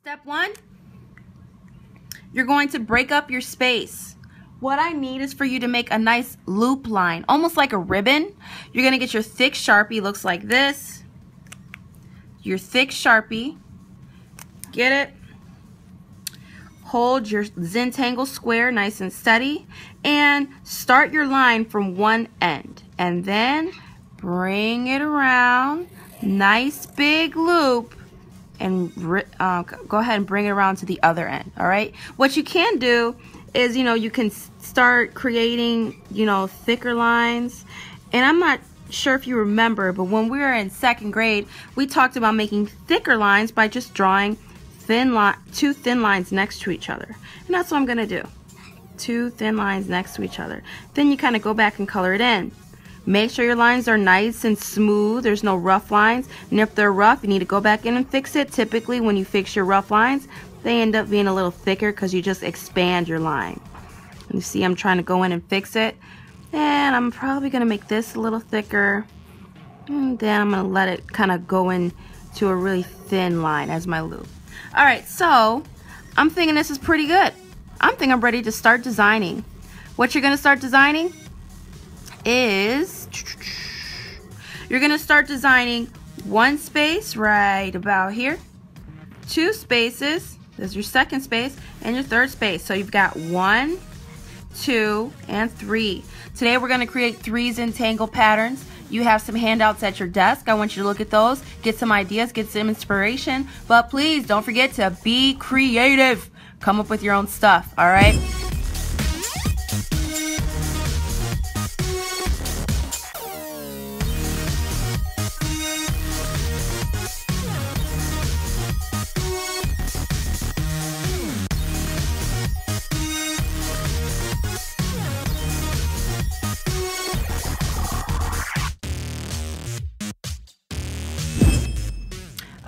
Step one, you're going to break up your space. What I need is for you to make a nice loop line, almost like a ribbon. You're going to get your thick Sharpie, looks like this. Your thick Sharpie. Get it? Hold your Zentangle square nice and steady and start your line from one end. And then bring it around, nice big loop, and go ahead and bring it around to the other end. All right, what you can do is, you can start creating, thicker lines. And I'm not sure if you remember, but when we were in second grade, we talked about making thicker lines by just drawing two thin lines next to each other. And that's what I'm gonna do, two thin lines next to each other. Then you kind of go back and color it in. Make sure your lines are nice and smooth. There's no rough lines. And if they're rough, you need to go back in and fix it. Typically, when you fix your rough lines, they end up being a little thicker because you just expand your line. You see, I'm trying to go in and fix it. And I'm probably going to make this a little thicker. And then I'm going to let it kind of go into a really thin line as my loop. All right, so I'm thinking this is pretty good. I'm thinking I'm ready to start designing. What you're going to start designing is you're going to start designing one space right about here, two spaces, there's your second space, and your third space. So you've got 1, 2, and 3. Today we're going to create 3 Zentangle patterns. You have some handouts at your desk. I want you to look at those, get some ideas, get some inspiration, but please don't forget to be creative. Come up with your own stuff, all right?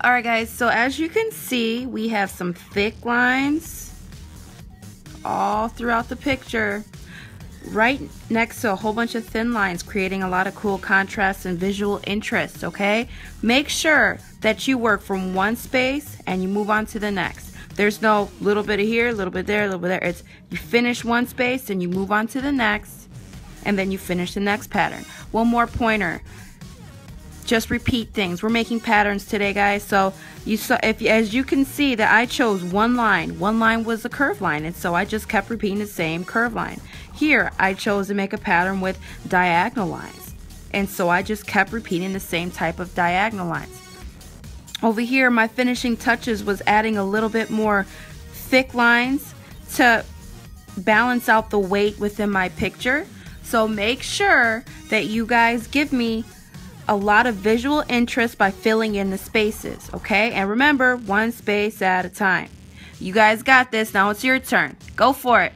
Alright guys, so as you can see, we have some thick lines all throughout the picture, right next to a whole bunch of thin lines, creating a lot of cool contrast and visual interest, okay? Make sure that you work from one space and you move on to the next. There's no little bit of here, a little bit there, a little bit there. It's you finish one space and you move on to the next, and then you finish the next pattern. One more pointer. Just repeat things. We're making patterns today, guys. So you saw, as you can see, that I chose one line. One line was a curved line, and so I just kept repeating the same curved line. Here, I chose to make a pattern with diagonal lines, and so I just kept repeating the same type of diagonal lines. Over here, my finishing touches was adding a little bit more thick lines to balance out the weight within my picture. So make sure that you guys give me a lot of visual interest by filling in the spaces, okay? And remember, one space at a time. You guys got this. Now it's your turn. Go for it.